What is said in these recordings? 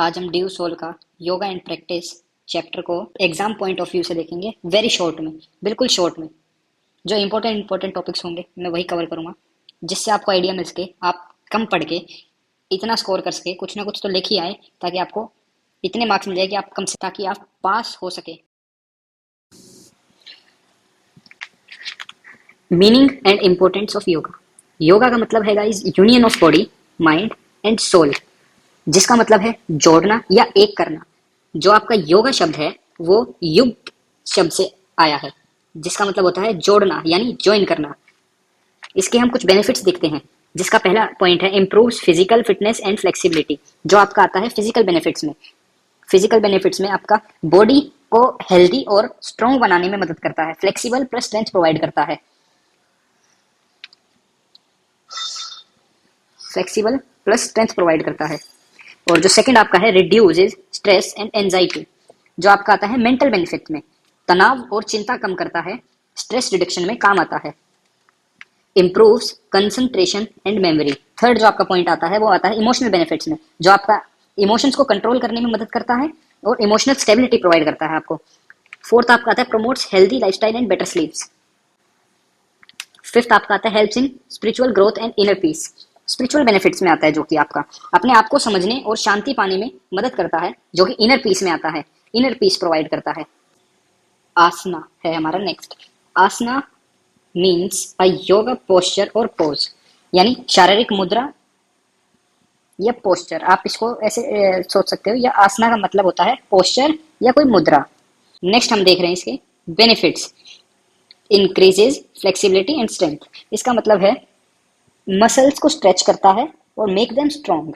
आज हम due soul का योगा एंड प्रैक्टिस चैप्टर को एग्जाम पॉइंट ऑफ व्यू से देखेंगे, वेरी शॉर्ट में, बिल्कुल शॉर्ट में। जो इंपॉर्टेंट टॉपिक्स होंगे मैं वही कवर करूंगा, जिससे आपको आइडिया मिल सके, आप कम पढ़ के इतना स्कोर कर सके, कुछ ना कुछ तो लिख ही आए, ताकि आपको इतने मार्क्स मिल जाए कि आप कम से ताकि आप पास हो सके। Meaning and importance of yoga. Yoga का मतलब है guys union of body, mind and soul, जिसका मतलब है जोड़ना या एक करना। जो आपका योगा शब्द है वो युग शब्द से आया है, जिसका मतलब होता है जोड़ना यानी ज्वाइन करना। इसके हम कुछ बेनिफिट्स देखते हैं, जिसका पहला पॉइंट है improves physical fitness and flexibility. जो आपका आता है फिजिकल बेनिफिट्स में, आपका बॉडी को हेल्दी और स्ट्रॉन्ग बनाने में मदद करता है। फ्लेक्सिबल प्लस स्ट्रेंथ प्रोवाइड करता है। फ्लेक्सिबल प्लस स्ट्रेंथ प्रोवाइड करता है। और जो सेकंड आपका है रिड्यूसेस स्ट्रेस एंड एंजाइटी। जो आपका आता है मेंटल बेनिफिट में, तनाव और चिंता कम करता है, स्ट्रेस रिडक्शन में काम आता है। Improves concentration and memory. Third जो आपका पॉइंट आता है वो आता है इमोशनल बेनिफिट्स में, जो आपका इमोशंस को कंट्रोल करने में मदद करता है और इमोशनल स्टेबिलिटी प्रोवाइड करता है आपको। फोर्थ आपका आता है promotes healthy lifestyle and better स्लीप्स। Fifth आपका आता है helps in spiritual growth and inner peace. Spiritual benefits में आता है, जो कि आपका अपने आप को समझने और शांति पाने में मदद करता है, जो कि इनर पीस में आता है, इनर पीस प्रोवाइड करता है। आसना है हमारा next. Asana means a yoga posture और पोज, यानी शारीरिक मुद्रा या पोस्चर। आप इसको ऐसे सोच सकते हो, या आसना का मतलब होता है पोस्चर या कोई मुद्रा। नेक्स्ट हम देख रहे हैं इसके benefits. Increases flexibility and strength. इसका मतलब है मसल्स को स्ट्रेच करता है और मेक देम स्ट्रॉन्ग।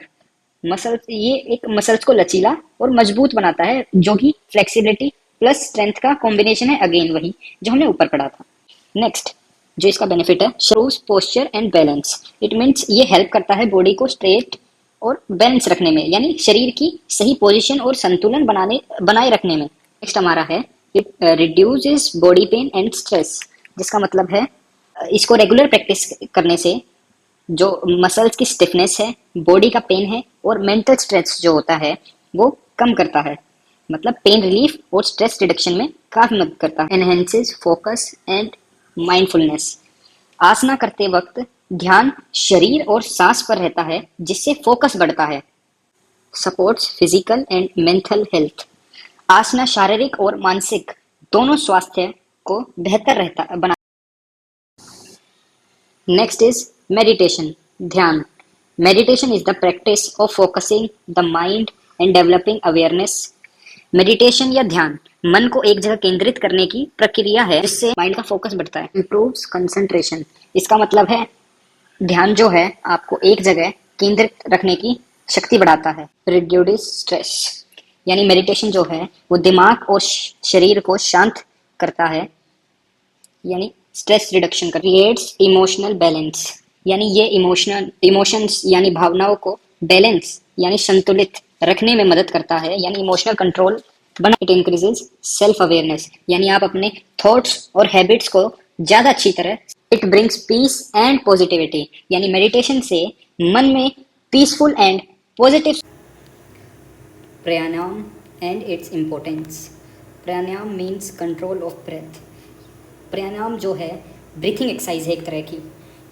मसल्स, ये एक मसल्स को लचीला और मजबूत बनाता है, जो कि फ्लेक्सिबिलिटी प्लस स्ट्रेंथ का कॉम्बिनेशन है। अगेन वही जो हमने ऊपर पढ़ा था। नेक्स्ट जो इसका बेनिफिट है shows posture and balance. It means ये हेल्प करता है बॉडी को स्ट्रेट और बैलेंस रखने में, यानी शरीर की सही पोजीशन और संतुलन बनाए रखने में। नेक्स्ट हमारा है it reduces body pain and stress, जिसका मतलब है इसको रेगुलर प्रैक्टिस करने से जो मसल्स की स्टिफनेस है, बॉडी का पेन है और मेंटल स्ट्रेस जो होता है वो कम करता है। मतलब पेन रिलीफ और स्ट्रेस रिडक्शन में काफी मदद करता है। Enhances focus and mindfulness. Asana करते वक्त ध्यान शरीर और सांस पर रहता है, जिससे फोकस बढ़ता है। Supports physical and mental health. Asana शारीरिक और मानसिक दोनों स्वास्थ्य को बेहतर बना। नेक्स्ट इज मेडिटेशन, ध्यान। Meditation is the practice of focusing the mind and developing awareness. Meditation या ध्यान मन को एक जगह केंद्रित करने की प्रक्रिया है, जिससे माइंड का फोकस बढ़ता है। Improves concentration. इसका मतलब है ध्यान जो है आपको एक जगह केंद्रित रखने की शक्ति बढ़ाता है। रिड्यूस स्ट्रेस, यानी मेडिटेशन जो है वो दिमाग और शरीर को शांत करता है, यानी स्ट्रेस रिडक्शन कर। क्रिएट्स इमोशनल बैलेंस, यानी ये इमोशंस यानी भावनाओं को बैलेंस यानी संतुलित रखने में मदद करता है, यानी इमोशनल कंट्रोल बना। इट इंक्रीजेस सेल्फ अवेयरनेस, यानी आप अपने थॉट्स और हैबिट्स को ज्यादा अच्छी तरह। It brings peace and positivity, यानी मेडिटेशन से मन में peaceful and positive. Pranayama and its importance. Pranayama means control of breath. Pranayama जो है ब्रीथिंग एक्सरसाइज है एक तरह की,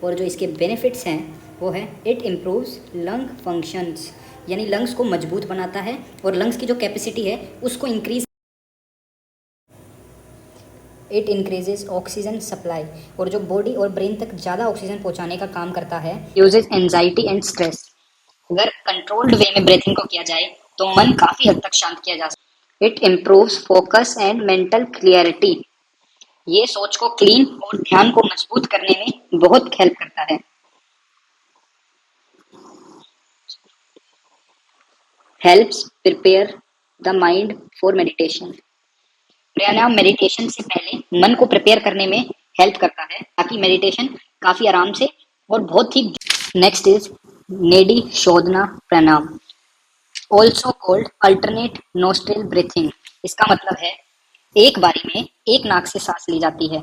और जो इसके बेनिफिट्स हैं वो है इट इम्प्रूव्स लंग फंक्शंस, यानी लंग्स को मजबूत बनाता है और लंग्स की जो कैपेसिटी है उसको increase. It increases oxygen supply, और जो बॉडी और ब्रेन तक ज़्यादा ऑक्सीजन पहुंचाने का काम करता है। Uses anxiety and stress. अगर कंट्रोल्ड वे में ब्रीथिंग को किया जाए तो मन काफ़ी हद तक शांत किया जा सकता है। It improves focus and mental clarity. ये सोच को क्लीन और ध्यान को मजबूत करने में बहुत हेल्प करता है। Helps prepare the mind for meditation. Pranayama meditation से पहले मन को प्रिपेयर करने में हेल्प करता है, ताकि मेडिटेशन काफी आराम से और बहुत ही। Next is nadi shodhana pranayama, also called alternate nostril breathing. इसका मतलब है एक बारी में एक नाक से सांस ली जाती है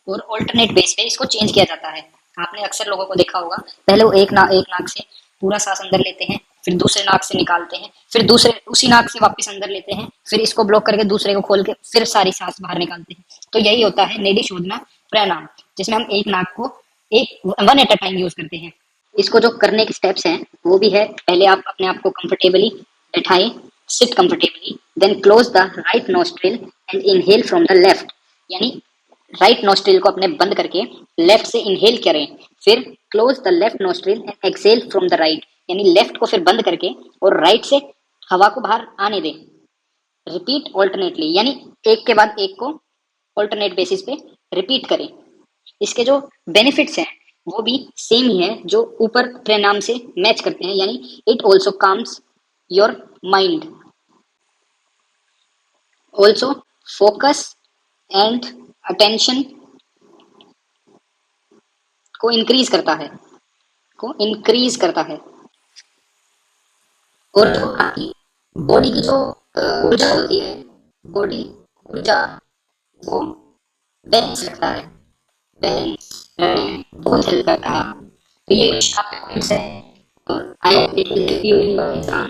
और ऑल्टरनेट बेस पे इसको चेंज किया जाता है। आपने अक्सर लोगों को देखा होगा, पहले वो एक नाक से पूरा सांस अंदर लेते हैं, फिर दूसरे नाक से निकालते हैं, फिर दूसरे उसी नाक से वापस अंदर लेते हैं, फिर इसको ब्लॉक करके दूसरे को खोल के फिर सारी सांस बाहर निकालते हैं। तो यही होता है नेडी शोधना प्राणायाम, जिसमें हम एक नाक को एक one at a time use करते हैं। इसको जो करने के स्टेप्स हैं वो भी है, पहले आप अपने आप को कंफर्टेबली बैठाएं, sit comfortably, then close the right nostril and inhale from the left, यानी राइट नोस्ट्रिल को अपने बंद करके लेफ्ट से इनहेल करें, फिर close the left nostril and exhale from the right, यानी लेफ्ट को फिर बंद करके और राइट से हवा को बाहर आने दें। रिपीट ऑल्टरनेटली, यानी एक के बाद एक को ऑल्टरनेट बेसिस पे रिपीट करें। इसके जो बेनिफिट्स हैं वो भी सेम ही है जो ऊपर प्राणायाम से मैच करते हैं, यानी it also calms your mind, also focus and attention को इंक्रीज करता है, को इंक्रीज करता है। और जो आपकी बॉडी की जो ऊर्जा होती है, बॉडी ऊर्जा, वो बैलेंस रखता है, बैलेंस बहुत हेल्प करता है। तो ये कुछ आपके पॉइंट्स है और I hope it will help you in your exam.